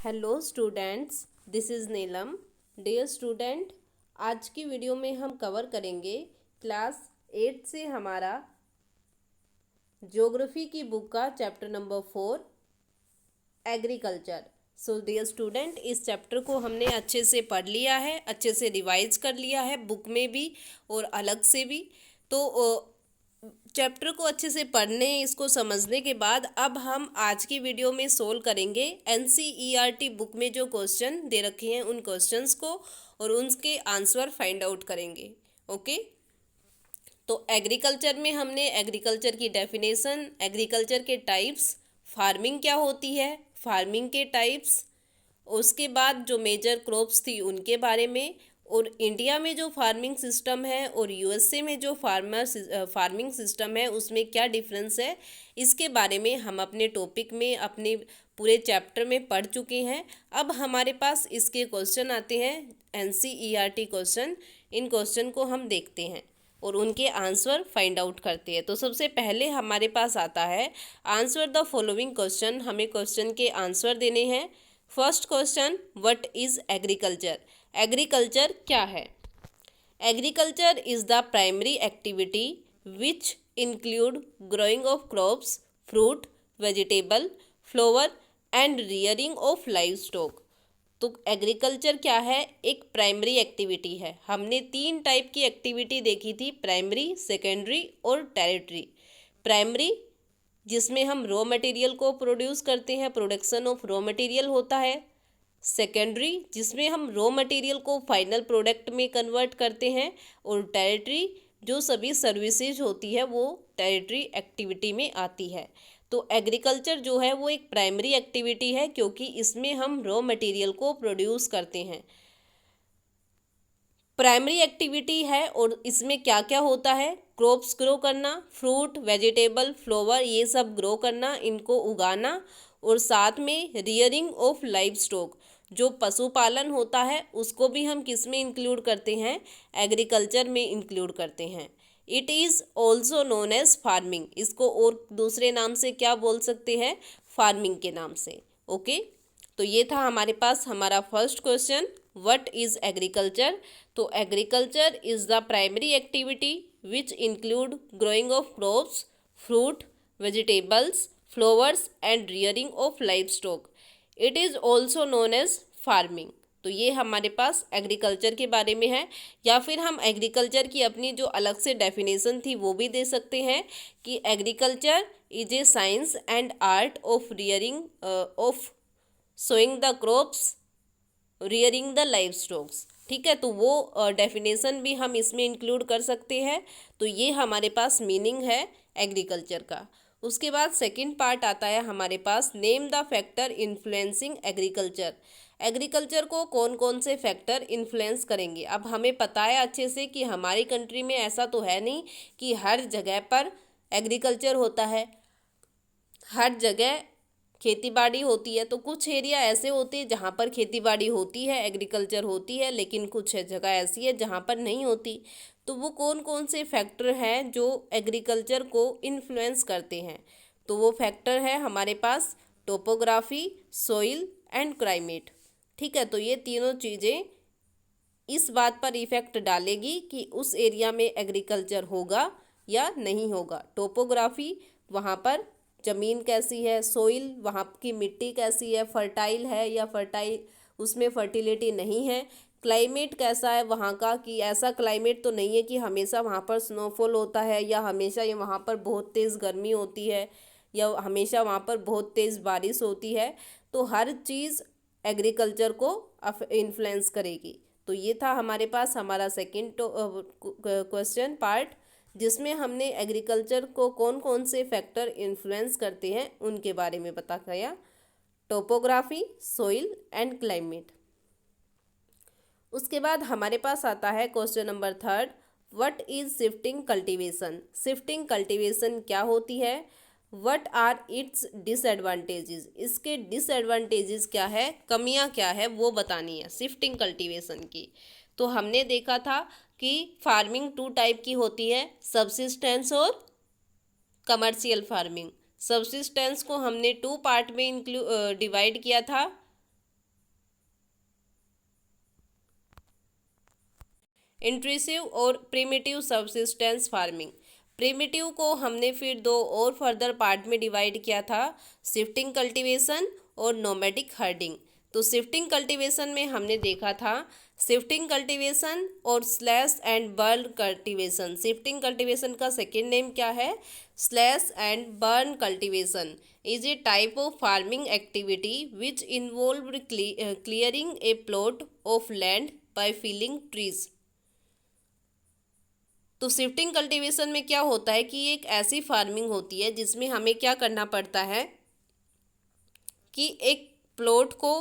Hello students, this is Neelam. Dear student, आज की video में हम कवर करेंगे क्लास 8 से हमारा ज्योग्राफी की बुक का chapter number 4 agriculture. So dear student, इस चैप्टर को हमने अच्छे से पढ़ लिया है, अच्छे से रिवाइज कर लिया है बुक में भी और अलग से भी। तो चैप्टर को अच्छे से पढ़ने, इसको समझने के बाद अब हम आज की वीडियो में सोल्व करेंगे एनसीईआरटी बुक में जो क्वेश्चन दे रखे हैं उन क्वेश्चंस को और उनके आंसर फाइंड आउट करेंगे। ओके। तो एग्रीकल्चर में हमने एग्रीकल्चर की डेफिनेशन, एग्रीकल्चर के टाइप्स, फार्मिंग क्या होती है, फार्मिंग के टाइप्स, उसके बाद जो मेजर क्रॉप्स थी उनके बारे में, और इंडिया में जो फार्मिंग सिस्टम है और यूएसए में जो फार्मिंग सिस्टम है उसमें क्या डिफरेंस है, इसके बारे में हम अपने टॉपिक में, अपने पूरे चैप्टर में पढ़ चुके हैं। अब हमारे पास इसके क्वेश्चन आते हैं, एनसीईआरटी क्वेश्चन। इन क्वेश्चन को हम देखते हैं और उनके आंसर फाइंड आउट करते हैं। तो सबसे पहले हमारे पास आता है आंसर द फॉलोइंग क्वेश्चन। हमें क्वेश्चन के आंसर देने हैं। First question, what is agriculture? Agriculture क्या है? Agriculture is the primary activity which include growing of crops, fruit, vegetable, flower and rearing of live stock. तो एग्रीकल्चर क्या है? एक प्राइमरी एक्टिविटी है। हमने 3 टाइप की एक्टिविटी देखी थी, प्राइमरी, सेकेंडरी और टेरिटरी। प्राइमरी जिसमें हम रॉ मटेरियल को प्रोड्यूस करते हैं, प्रोडक्शन ऑफ रॉ मटेरियल होता है। सेकेंडरी जिसमें हम रॉ मटेरियल को फाइनल प्रोडक्ट में कन्वर्ट करते हैं। और टेरिटरी जो सभी सर्विसेज होती है वो टेरिटरी एक्टिविटी में आती है। तो एग्रीकल्चर जो है वो एक प्राइमरी एक्टिविटी है क्योंकि इसमें हम रॉ मटेरियल को प्रोड्यूस करते हैं। प्राइमरी एक्टिविटी है और इसमें क्या क्या होता है? क्रॉप्स ग्रो करना, फ्रूट, वेजिटेबल, फ्लावर, ये सब ग्रो करना, इनको उगाना, और साथ में रियरिंग ऑफ लाइव स्टॉक, जो पशुपालन होता है उसको भी हम किस में इंक्लूड करते हैं? एग्रीकल्चर में इंक्लूड करते हैं। It is also known as farming. इसको और दूसरे नाम से क्या बोल सकते हैं? फार्मिंग के नाम से। ओके। तो ये था हमारे पास हमारा first question, what is agriculture? तो agriculture is the primary activity which include growing of crops, fruit, vegetables, flowers and rearing of livestock. It is also known as farming. तो ये हमारे पास एग्रीकल्चर के बारे में है। या फिर हम एग्रीकल्चर की अपनी जो अलग से डेफिनेशन थी वो भी दे सकते हैं कि agriculture is a science and art of rearing of sowing the crops, rearing the live stocks. ठीक है, तो वो डेफिनेशन भी हम इसमें इंक्लूड कर सकते हैं। तो ये हमारे पास मीनिंग है एग्रीकल्चर का। उसके बाद सेकंड पार्ट आता है हमारे पास, name the factor influencing agriculture. Agriculture को कौन कौन से फैक्टर इन्फ्लुएंस करेंगे? अब हमें पता है अच्छे से कि हमारी कंट्री में ऐसा तो है नहीं कि हर जगह पर एग्रीकल्चर होता है, हर जगह खेती बाड़ी होती है। तो कुछ एरिया ऐसे होते हैं जहाँ पर खेती बाड़ी होती है, एग्रीकल्चर होती है, लेकिन कुछ जगह ऐसी है जहाँ पर नहीं होती। तो वो कौन कौन से फैक्टर हैं जो एग्रीकल्चर को इन्फ्लुएंस करते हैं? तो वो फैक्टर है हमारे पास टोपोग्राफी, सोइल एंड क्लाइमेट। ठीक है, तो ये तीनों चीज़ें इस बात पर इफ़ेक्ट डालेगी कि उस एरिया में एग्रीकल्चर होगा या नहीं होगा। टोपोग्राफी, वहाँ पर ज़मीन कैसी है, सोइल, वहाँ की मिट्टी कैसी है, फर्टाइल है या फर्टाइल उसमें फर्टिलिटी नहीं है। क्लाइमेट कैसा है वहाँ का, कि ऐसा क्लाइमेट तो नहीं है कि हमेशा वहाँ पर स्नोफॉल होता है या हमेशा ये वहाँ पर बहुत तेज़ गर्मी होती है या हमेशा वहाँ पर बहुत तेज़ बारिश होती है। तो हर चीज़ एग्रीकल्चर को इन्फ्लुएंस करेगी। तो ये था हमारे पास हमारा सेकंड क्वेश्चन पार्ट, जिसमें हमने एग्रीकल्चर को कौन कौन से फैक्टर इन्फ्लुएंस करते हैं उनके बारे में बता गया, टोपोग्राफी, सोइल एंड क्लाइमेट। उसके बाद हमारे पास आता है question number third, what is shifting cultivation? Shifting cultivation क्या होती है? What are its disadvantages? इसके डिसएडवांटेजेस क्या है, कमियां क्या है, वो बतानी है शिफ्टिंग कल्टीवेशन की। तो हमने देखा था कि फार्मिंग 2 टाइप की होती है, सबसिस्टेंस और कमर्शियल फार्मिंग। सबसिस्टेंस को हमने 2 पार्ट में डिवाइड किया था, इंट्रूसिव और प्रिमिटिव सबसिस्टेंस फार्मिंग। प्रिमिटिव को हमने फिर दो और फर्दर पार्ट में डिवाइड किया था, शिफ्टिंग कल्टीवेशन और नोमैडिक हर्डिंग। तो शिफ्टिंग कल्टीवेशन में हमने देखा था शिफ्टिंग कल्टीवेशन और slash and burn cultivation. Shifting cultivation का सेकेंड नेम क्या है? Slash and burn cultivation is a type of farming activity which involved clearing a plot of land by felling trees। तो shifting cultivation में क्या होता है कि ये एक ऐसी फार्मिंग होती है जिसमें हमें क्या करना पड़ता है कि एक प्लॉट को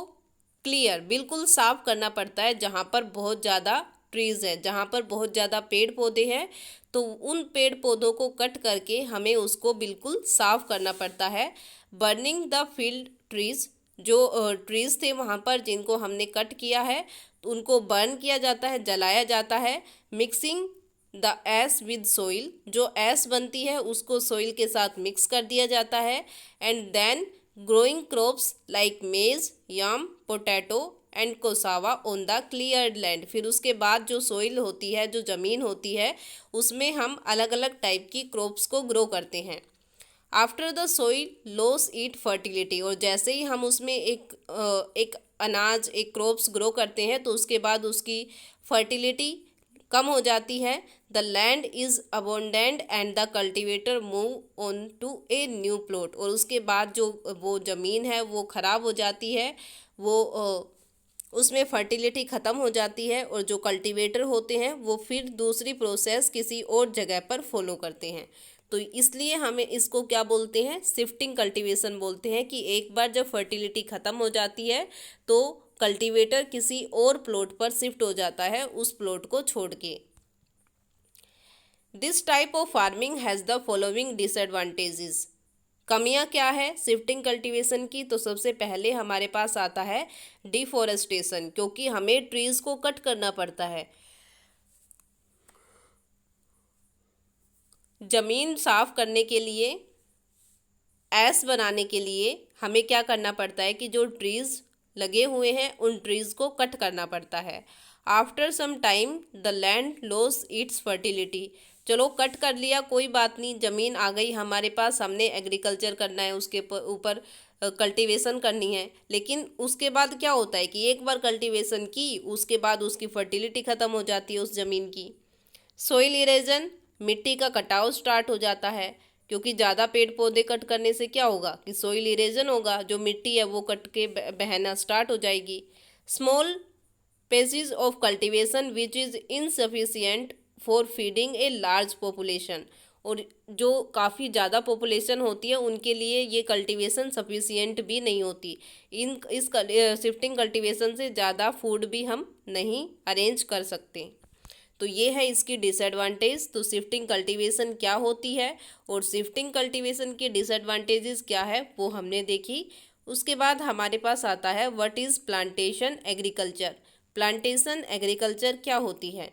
क्लियर बिल्कुल साफ करना पड़ता है जहाँ पर बहुत ज़्यादा ट्रीज़ है, जहाँ पर बहुत ज़्यादा पेड़ पौधे हैं, तो उन पेड़ पौधों को कट करके हमें उसको बिल्कुल साफ करना पड़ता है। बर्निंग द फील्ड ट्रीज़, जो ट्रीज़ थे वहाँ पर जिनको हमने कट किया है तो उनको बर्न किया जाता है, जलाया जाता है। Mixing the ash with soil, जो एश बनती है उसको सोइल के साथ मिक्स कर दिया जाता है। And then growing crops like maize, yam, potato and cassava on the cleared land. फिर उसके बाद जो सोइल होती है, जो ज़मीन होती है, उसमें हम अलग अलग टाइप की क्रॉप्स को ग्रो करते हैं। After the soil loss it fertility, और जैसे ही हम उसमें एक अनाज, एक क्रॉप्स ग्रो करते हैं तो उसके बाद उसकी फर्टिलिटी कम हो जाती है। The land is abandoned and the cultivator move on to a new plot, और उसके बाद जो वो ज़मीन है वो ख़राब हो जाती है, वो उसमें फर्टिलिटी ख़त्म हो जाती है, और जो कल्टीवेटर होते हैं वो फिर दूसरी प्रोसेस किसी और जगह पर फॉलो करते हैं। तो इसलिए हमें इसको क्या बोलते हैं? शिफ्टिंग कल्टीवेशन बोलते हैं कि एक बार जब फर्टिलिटी ख़त्म हो जाती है तो कल्टीवेटर किसी और प्लॉट पर शिफ्ट हो जाता है उस प्लॉट को छोड़ के। This type of farming has the following disadvantages. कमियां क्या है शिफ्टिंग कल्टीवेशन की? तो सबसे पहले हमारे पास आता है डिफॉरेस्टेशन, क्योंकि हमें ट्रीज को कट करना पड़ता है। ज़मीन साफ करने के लिए, ऐश बनाने के लिए हमें क्या करना पड़ता है कि जो ट्रीज़ लगे हुए हैं उन ट्रीज़ को कट करना पड़ता है। After some time the land loss its fertility. चलो कट कर लिया, कोई बात नहीं, ज़मीन आ गई हमारे पास, हमने एग्रीकल्चर करना है, उसके ऊपर कल्टीवेशन करनी है। लेकिन उसके बाद क्या होता है कि एक बार कल्टीवेशन की उसके बाद उसकी फर्टिलिटी ख़त्म हो जाती है उस ज़मीन की। सोइल इरेजन, मिट्टी का कटाव स्टार्ट हो जाता है, क्योंकि ज़्यादा पेड़ पौधे कट करने से क्या होगा कि सोइल इरेजन होगा, जो मिट्टी है वो कट के बहना स्टार्ट हो जाएगी। Small pages of cultivation which is insufficient for feeding a large population, और जो काफ़ी ज़्यादा पॉपुलेशन होती है उनके लिए ये कल्टीवेशन सफिशियंट भी नहीं होती। इस शिफ्टिंग कल्टीवेशन से ज़्यादा फूड भी हम नहीं अरेंज कर सकते। तो ये है इसकी डिसएडवांटेज। तो शिफ्टिंग कल्टीवेशन क्या होती है और शिफ्टिंग कल्टीवेशन के डिसएडवांटेजेस क्या है वो हमने देखी। उसके बाद हमारे पास आता है what is plantation agriculture. Plantation agriculture क्या होती है?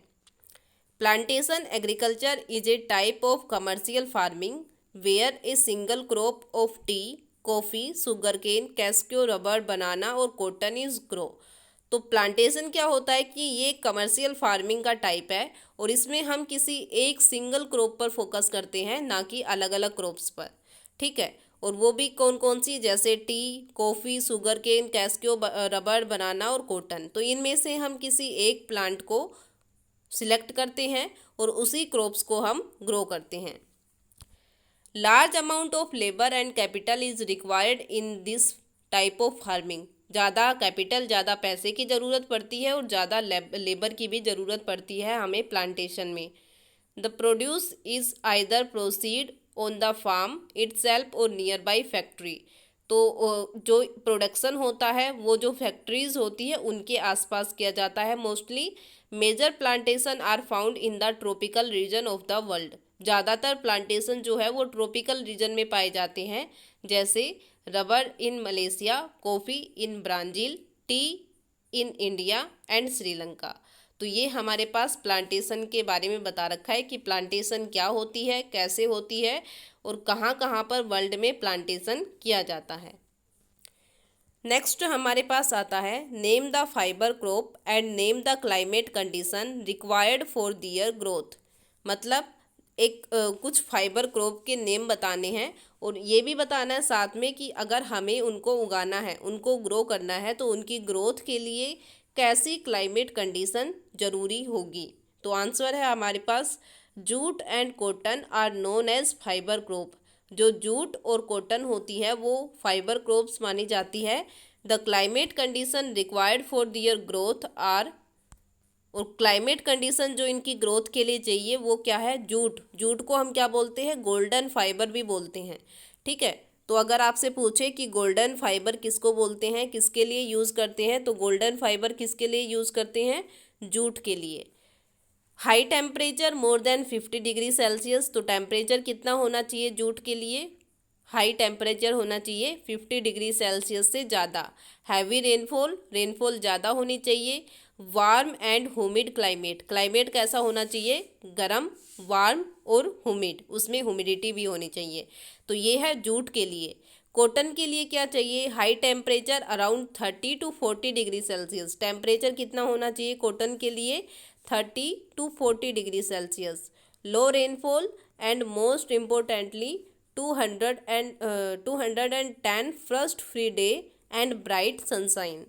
Plantation agriculture is a type of commercial farming where a single crop of tea, coffee, sugarcane, cashew, rubber, banana और कॉटन इज ग्रो। तो प्लांटेशन क्या होता है कि ये कमर्शियल फार्मिंग का टाइप है और इसमें हम किसी एक सिंगल क्रॉप पर फोकस करते हैं, ना कि अलग अलग क्रॉप्स पर। ठीक है, और वो भी कौन कौन सी? जैसे T, coffee, sugarcane, cashew, rubber, banana और कॉटन। तो इनमें से हम किसी एक प्लांट को सिलेक्ट करते हैं और उसी क्रॉप्स को हम ग्रो करते हैं। Large amount of labour and capital is required in this type of farming. ज़्यादा कैपिटल, ज़्यादा पैसे की ज़रूरत पड़ती है और ज़्यादा लेबर की भी ज़रूरत पड़ती है हमें प्लांटेशन में। The produce is either proceed on the farm itself और नियर बाई फैक्ट्री। तो जो प्रोडक्शन होता है वो जो फैक्ट्रीज होती है उनके आसपास किया जाता है mostly. Major plantation are found in the tropical region of the world. ज़्यादातर प्लांटेशन जो है वो ट्रॉपिकल रीजन में पाए जाते हैं, जैसे rubber in Malaysia, coffee in Brazil, T in India and Sri Lanka. तो ये हमारे पास प्लांटेशन के बारे में बता रखा है कि प्लांटेशन क्या होती है, कैसे होती है और कहाँ कहाँ पर वर्ल्ड में प्लांटेशन किया जाता है। नेक्स्ट हमारे पास आता है name the fibre crop and name the climate condition required for their growth. मतलब एक कुछ फाइबर क्रॉप के नेम बताने हैं और ये भी बताना है साथ में कि अगर हमें उनको उगाना है, उनको ग्रो करना है, तो उनकी ग्रोथ के लिए कैसी क्लाइमेट कंडीशन ज़रूरी होगी। तो आंसर है हमारे पास jute and cotton are known as fibre crop. जो जूट और कॉटन होती है वो फाइबर क्रॉप्स मानी जाती है। The climate condition required for their growth are, और क्लाइमेट कंडीशन जो इनकी ग्रोथ के लिए चाहिए वो क्या है, जूट। जूट को हम क्या बोलते हैं, गोल्डन फाइबर भी बोलते हैं। ठीक है, तो अगर आपसे पूछे कि गोल्डन फाइबर किसको बोलते हैं, किसके लिए यूज़ करते हैं, तो गोल्डन फाइबर किसके लिए यूज़ करते हैं, जूट के लिए। High temperature more than 50 degree Celsius, तो टेम्परेचर कितना होना चाहिए जूट के लिए, हाई टेम्परेचर होना चाहिए 50 डिग्री सेल्सियस से ज़्यादा। हैवी रेनफॉल, रेनफॉल ज़्यादा होनी चाहिए। Warm and humid climate, climate कैसा होना चाहिए, गर्म, वार्म और ह्यूमिड, उसमें ह्यूमिडिटी भी होनी चाहिए। तो ये है जूट के लिए। कॉटन के लिए क्या चाहिए, high temperature around 30 to 40 degree Celsius. Temperature कितना होना चाहिए कॉटन के लिए, 30 to 40 degree Celsius. Low rainfall and most importantly 210 frost free day and bright sunshine.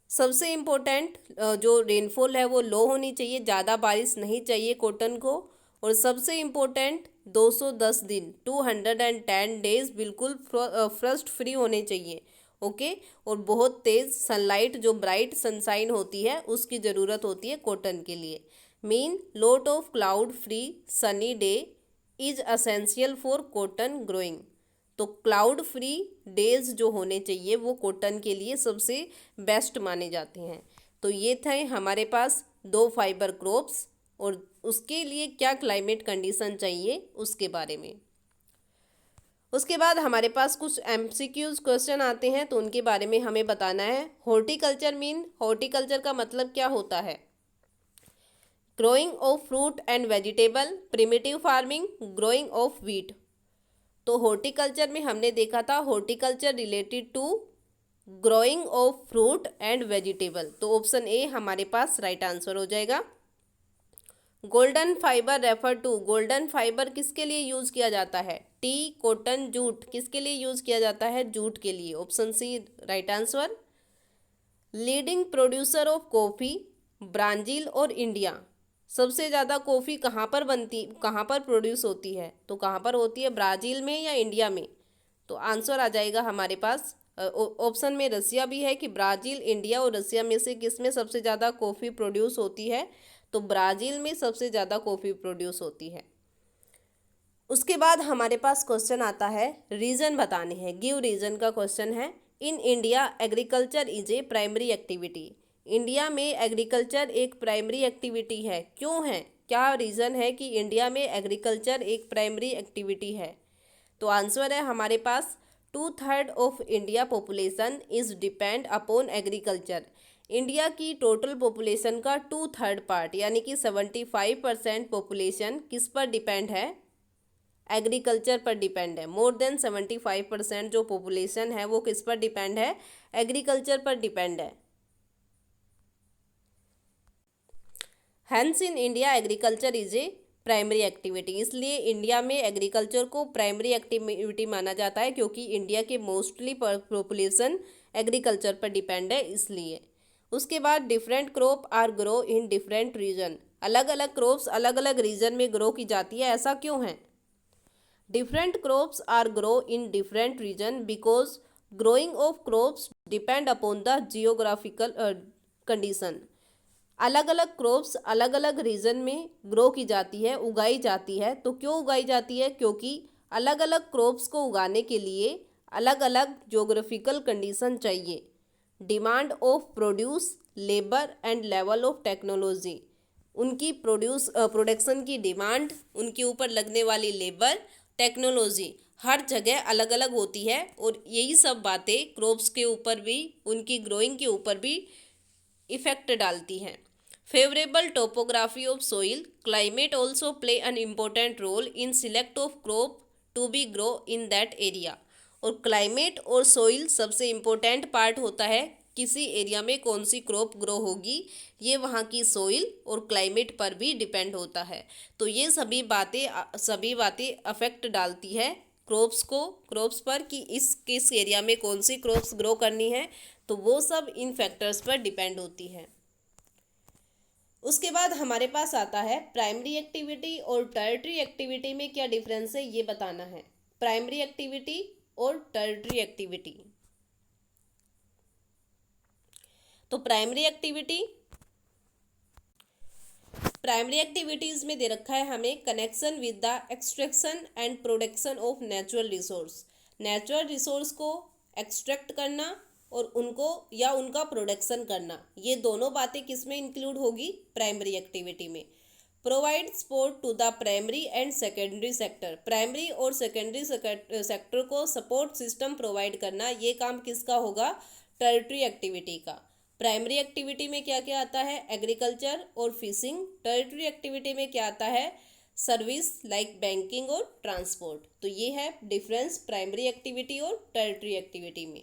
सबसे इम्पोर्टेंट जो रेनफॉल है वो लो होनी चाहिए, ज़्यादा बारिश नहीं चाहिए कॉटन को। और सबसे इम्पोर्टेंट 210 दिन, 210 डेज बिल्कुल फ्रस्ट फ्री होने चाहिए। ओके, और बहुत तेज़ सनलाइट जो ब्राइट सनसाइन होती है उसकी ज़रूरत होती है कॉटन के लिए। Mean lot of cloud free sunny day is essential for cotton growing. तो क्लाउड फ्री डेज जो होने चाहिए वो कॉटन के लिए सबसे बेस्ट माने जाते हैं। तो ये थे हमारे पास दो फाइबर क्रॉप्स और उसके लिए क्या क्लाइमेट कंडीशन चाहिए उसके बारे में। उसके बाद हमारे पास कुछ एमसीक्यूज क्वेश्चन आते हैं तो उनके बारे में हमें बताना है। हॉर्टिकल्चर मीन, हॉर्टिकल्चर का मतलब क्या होता है, growing of fruit and vegetable, primitive farming, growing of wheat. तो हॉर्टिकल्चर में हमने देखा था horticulture related to growing of fruit and vegetable, तो ऑप्शन ए हमारे पास राइट आंसर हो जाएगा। Golden fibre refer to, golden fibre किसके लिए यूज किया जाता है, टी, कॉटन, जूट, किसके लिए यूज किया जाता है, जूट के लिए, option C right answer. Leading producer of coffee, Brazil और इंडिया। सबसे ज़्यादा कॉफ़ी कहाँ पर प्रोड्यूस होती है, तो कहाँ पर होती है, ब्राज़ील में या इंडिया में। तो आंसर आ जाएगा हमारे पास ऑप्शन में रसिया भी है कि ब्राज़ील, इंडिया और रसिया में से किस में सबसे ज़्यादा कॉफ़ी प्रोड्यूस होती है, तो ब्राज़ील में सबसे ज़्यादा कॉफ़ी प्रोड्यूस होती है। उसके बाद हमारे पास क्वेश्चन आता है रीज़न बताने हैं, गिव रीज़न का क्वेश्चन है। इन India agriculture is a primary activity, India में एग्रीकल्चर एक प्राइमरी एक्टिविटी है, क्यों है, क्या रीज़न है कि इंडिया में एग्रीकल्चर एक प्राइमरी एक्टिविटी है। तो आंसर है हमारे पास 2/3 of India population is depend upon agriculture. India की टोटल पॉपुलेशन का 2/3 पार्ट यानी कि 75% पॉपुलेशन किस पर डिपेंड है, एग्रीकल्चर पर डिपेंड है। मोर देन 75% जो पॉपुलेशन है वो किस पर डिपेंड है, एग्रीकल्चर पर डिपेंड है। Hence in India agriculture is a primary activity, इसलिए इंडिया में एग्रीकल्चर को प्राइमरी एक्टिविटी माना जाता है क्योंकि इंडिया के मोस्टली पॉपुलेशन एग्रीकल्चर पर डिपेंड है इसलिए। उसके बाद different crop are grow in different region, अलग अलग क्रॉप्स अलग अलग रीजन में ग्रो की जाती है, ऐसा क्यों है। Different crops are grow in different region because growing of crops depend upon the geographical condition. अलग अलग क्रॉप्स अलग अलग रीजन में ग्रो की जाती है, उगाई जाती है। तो क्यों उगाई जाती है, क्योंकि अलग अलग क्रॉप्स को उगाने के लिए अलग अलग ज्योग्राफिकल कंडीशन चाहिए। Demand of produce, labour and level of technology, उनकी प्रोडक्शन की डिमांड, उनके ऊपर लगने वाली लेबर, टेक्नोलॉजी हर जगह अलग अलग होती है और यही सब बातें क्रॉप्स के ऊपर भी, उनकी ग्रोइंग के ऊपर भी इफेक्ट डालती हैं। Favourable topography of soil, climate also play an important role in select of crop to be grow in that area. और क्लाइमेट और सोइल सबसे इम्पोर्टेंट पार्ट होता है। किसी एरिया में कौन सी क्रॉप ग्रो होगी, ये वहाँ की सोइल और क्लाइमेट पर भी डिपेंड होता है। तो ये सभी बातें अफेक्ट डालती है क्रॉप्स पर कि इस किस एरिया में कौन सी क्रॉप्स ग्रो करनी है, तो वो सब इन फैक्टर्स पर डिपेंड होती है। उसके बाद हमारे पास आता है प्राइमरी एक्टिविटी और टर्टरी एक्टिविटी में क्या डिफरेंस है, ये बताना है। प्राइमरी एक्टिविटी और टर्टरी एक्टिविटी। तो प्राइमरी एक्टिविटीज में दे रखा है हमें connection with the extraction and production of natural resource को एक्सट्रैक्ट करना और उनका प्रोडक्शन करना। ये दोनों बातें किस में इंक्लूड होगी, प्राइमरी एक्टिविटी में। Provide support to the primary and secondary sector. Primary और सेकेंडरी सेक्टर को सपोर्ट सिस्टम प्रोवाइड करना, ये काम किसका होगा, टर्टरी एक्टिविटी का। प्राइमरी एक्टिविटी में क्या क्या आता है, एग्रीकल्चर और फिशिंग। टर्टरी एक्टिविटी में क्या आता है, सर्विस लाइक बैंकिंग और ट्रांसपोर्ट। तो ये है डिफरेंस प्राइमरी एक्टिविटी और टर्टरी एक्टिविटी में।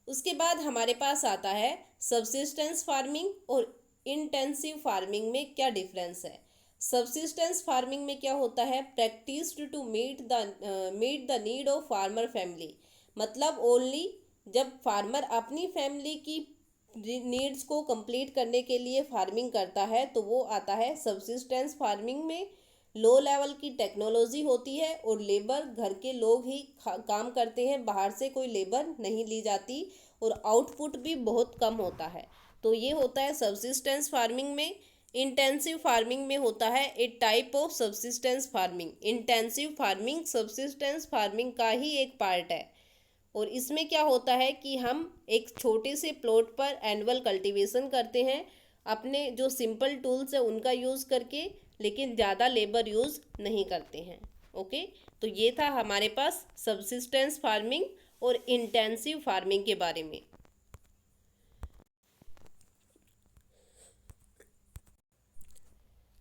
उसके बाद हमारे पास आता है सबसिस्टेंस फार्मिंग और इंटेंसिव फार्मिंग में क्या डिफरेंस है। सबसिस्टेंस फार्मिंग में क्या होता है, practised to meet the need of farmer family. मतलब ओनली जब फार्मर अपनी फैमिली की नीड्स को कंप्लीट करने के लिए फार्मिंग करता है, तो वो आता है सबसिस्टेंस फार्मिंग में। लो लेवल की टेक्नोलॉजी होती है और लेबर घर के लोग ही काम करते हैं, बाहर से कोई लेबर नहीं ली जाती और आउटपुट भी बहुत कम होता है। तो ये होता है सबसिस्टेंस फार्मिंग में। इंटेंसिव फार्मिंग में होता है a type of subsistence farming. Intensive farming subsistence farming का ही एक पार्ट है और इसमें क्या होता है कि हम एक छोटे से प्लॉट पर एनुअल कल्टीवेशन करते हैं अपने जो सिंपल टूल्स है उनका यूज़ करके, लेकिन ज़्यादा लेबर यूज़ नहीं करते हैं। ओके, तो ये था हमारे पास सबसिस्टेंस फार्मिंग और इंटेंसिव फार्मिंग के बारे में।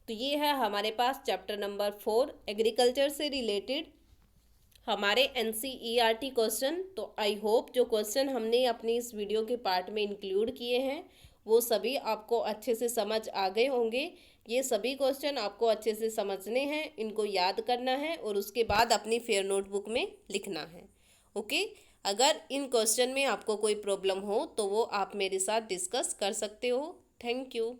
तो ये है हमारे पास चैप्टर नंबर 4 एग्रीकल्चर से रिलेटेड हमारे NCERT क्वेश्चन। तो आई होप जो क्वेश्चन हमने अपनी इस वीडियो के पार्ट में इंक्लूड किए हैं वो सभी आपको अच्छे से समझ आ गए होंगे। ये सभी क्वेश्चन आपको अच्छे से समझने हैं, इनको याद करना है और उसके बाद अपनी फेयर नोटबुक में लिखना है। ओके, अगर इन क्वेश्चन में आपको कोई प्रॉब्लम हो तो वो आप मेरे साथ डिस्कस कर सकते हो। Thank you.